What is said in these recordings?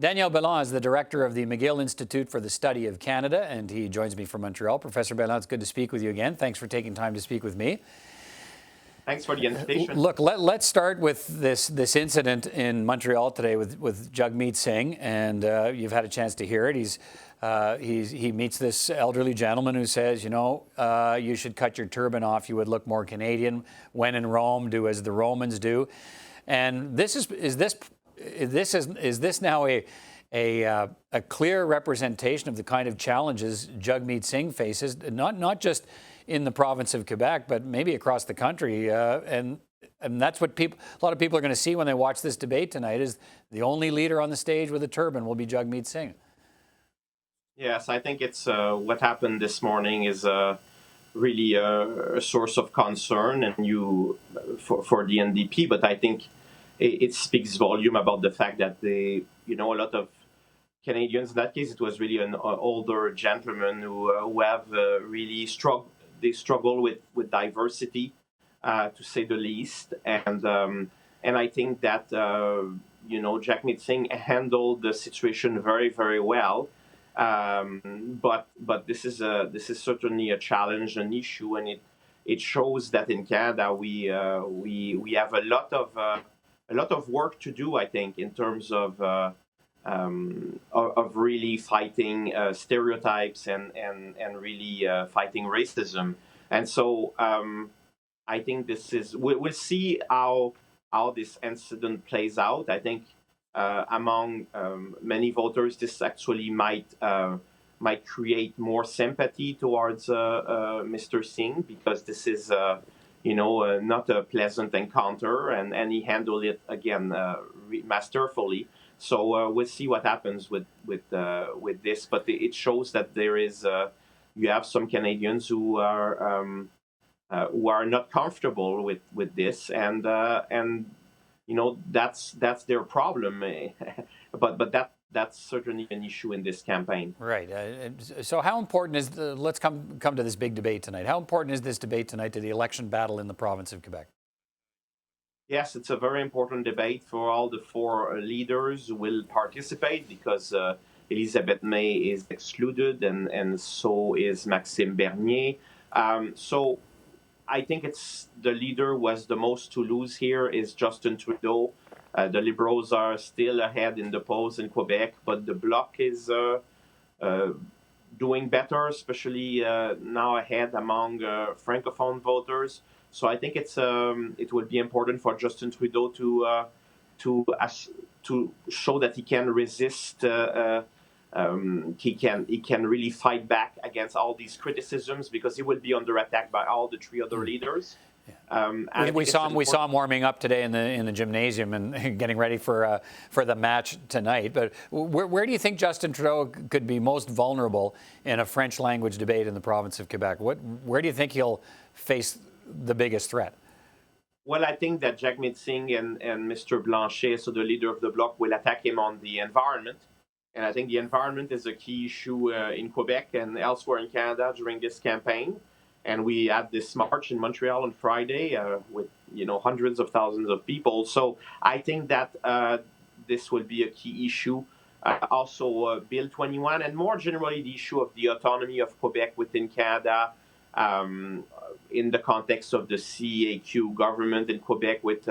Daniel Béland is the director of the McGill Institute for the Study of Canada, and he joins me from Montreal. Professor Béland, it's good to speak with you again. Thanks for taking time to speak with me. Thanks for the invitation. Look, let's start with this incident in Montreal today with Jagmeet Singh, and you've had a chance to hear it. He meets this elderly gentleman who says, you should cut your turban off. You would look more Canadian. When in Rome, do as the Romans do. And is this now a clear representation of the kind of challenges Jagmeet Singh faces, not just in the province of Quebec, but maybe across the country, and that's what a lot of people are going to see when they watch this debate tonight. Is the only leader on the stage with a turban will be Jagmeet Singh. Yes, I think it's what happened this morning is really a source of concern, and for the NDP. But I think it speaks volume about the fact that a lot of Canadians, in that case, it was really an older gentleman who have really struggle with diversity, to say the least, and I think that Jagmeet Singh handled the situation very, very well, but this is certainly a challenge, an issue, and it shows that in Canada we have a lot of work to do, I think, in terms of really fighting stereotypes and really fighting racism. And so I think we'll see how this incident plays out. I think among many voters, this actually might create more sympathy towards Mr. Singh, because this is not a pleasant encounter, and he handled it again masterfully. So we'll see what happens with this, but it shows that there is you have some Canadians who are not comfortable with this, and that's their problem. but that's certainly an issue in this campaign. Right. So how important is let's come to this big debate tonight. How important is this debate tonight to the election battle in the province of Quebec? Yes, it's a very important debate for all the four leaders who will participate, because Elisabeth May is excluded, and so is Maxime Bernier. So I think it's the leader who has the most to lose here is Justin Trudeau. The Liberals are still ahead in the polls in Quebec, but the Bloc is doing better, especially now ahead among Francophone voters. So I think it will be important for Justin Trudeau to show that he can resist. He can really fight back against all these criticisms, because he will be under attack by all the three other leaders. We saw him warming up today in the gymnasium and getting ready for the match tonight. But where do you think Justin Trudeau could be most vulnerable in a French language debate in the province of Quebec? Where do you think he'll face the biggest threat? Well, I think that Jagmeet Singh and Mr. Blanchet, so the leader of the Bloc, will attack him on the environment. And I think the environment is a key issue in Quebec and elsewhere in Canada during this campaign. And we had this march in Montreal on Friday with hundreds of thousands of people. So I think that this will be a key issue. Also, Bill 21, and more generally the issue of the autonomy of Quebec within Canada, in the context of the CAQ government in Quebec with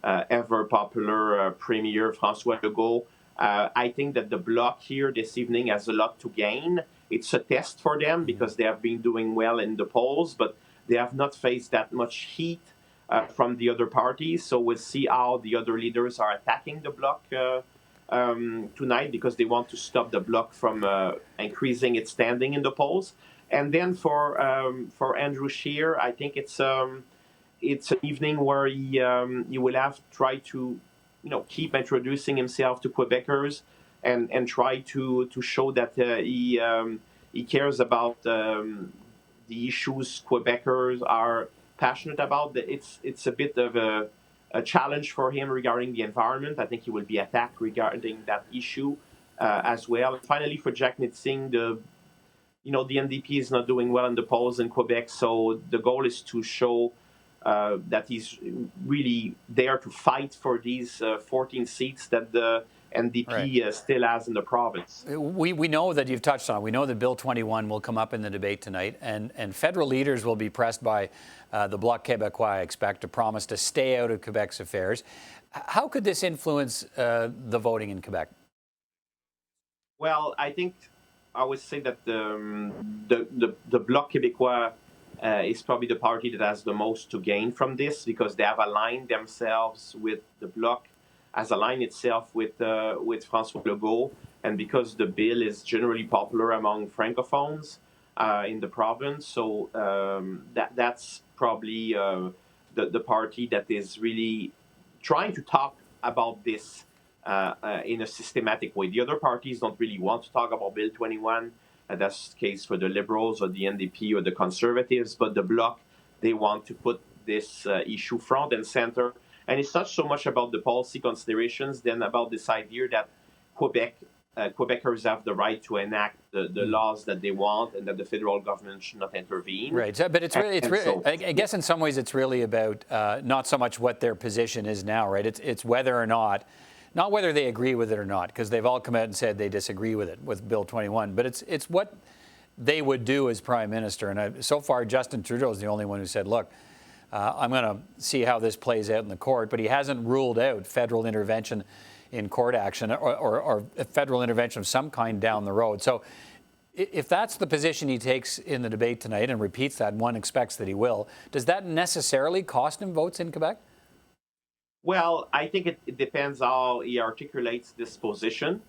ever popular Premier François Legault. I think that the Bloc here this evening has a lot to gain. It's a test for them, because they have been doing well in the polls, but they have not faced that much heat from the other parties. So we'll see how the other leaders are attacking the Bloc tonight, because they want to stop the Bloc from increasing its standing in the polls. And then for Andrew Scheer, I think it's an evening where he will have to try to keep introducing himself to Quebecers and try to show that he cares about the issues Quebecers are passionate about. It's a bit of a challenge for him regarding the environment. I think he will be attacked regarding that issue as well. And finally, for Jagmeet Singh, the NDP is not doing well in the polls in Quebec, so the goal is to show that he's really there to fight for these 14 seats that the NDP still has in the province. We know that you've touched on it. We know that Bill 21 will come up in the debate tonight, and federal leaders will be pressed by the Bloc Québécois, I expect, to promise to stay out of Quebec's affairs. How could this influence the voting in Quebec? Well, I think I would say that the Bloc Québécois is probably the party that has the most to gain from this, because they have aligned themselves with the Bloc, has aligned itself with François Legault, and because the bill is generally popular among francophones in the province, so that's probably the party that is really trying to talk about this in a systematic way. The other parties don't really want to talk about Bill 21. That's the case for the Liberals or the NDP or the Conservatives, but the Bloc, they want to put this issue front and center. And it's not so much about the policy considerations than about this idea that Quebecers have the right to enact the laws that they want, and that the federal government should not intervene. Right, but it's really, I guess in some ways it's really about not so much what their position is now, right? It's whether or not whether they agree with it or not, because they've all come out and said they disagree with it, with Bill 21, but it's what they would do as Prime Minister. And so far, Justin Trudeau is the only one who said, look, I'm going to see how this plays out in the court, but he hasn't ruled out federal intervention in court action or federal intervention of some kind down the road. So if that's the position he takes in the debate tonight and repeats that, and one expects that he will, does that necessarily cost him votes in Quebec? Well, I think it depends how he articulates this position.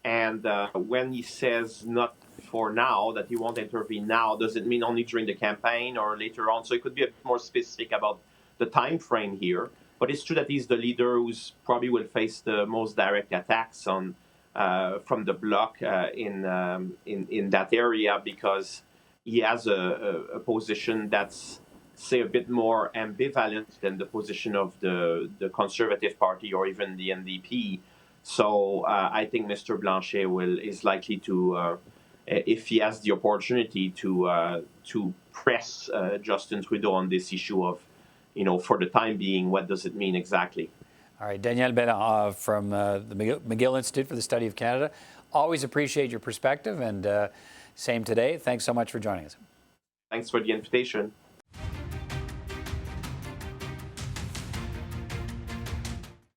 And when he says not for now, that he won't intervene now, does it mean only during the campaign or later on? So it could be a bit more specific about the time frame here. But it's true that he's the leader who's probably will face the most direct attacks on from the Bloc in that area, because he has a position that's, say, a bit more ambivalent than the position of the Conservative Party or even the NDP. So I think Mr. Blanchet is likely to, if he has the opportunity, to press Justin Trudeau on this issue of, for the time being, what does it mean exactly? All right, Daniel Béland from the McGill Institute for the Study of Canada. Always appreciate your perspective, and same today. Thanks so much for joining us. Thanks for the invitation.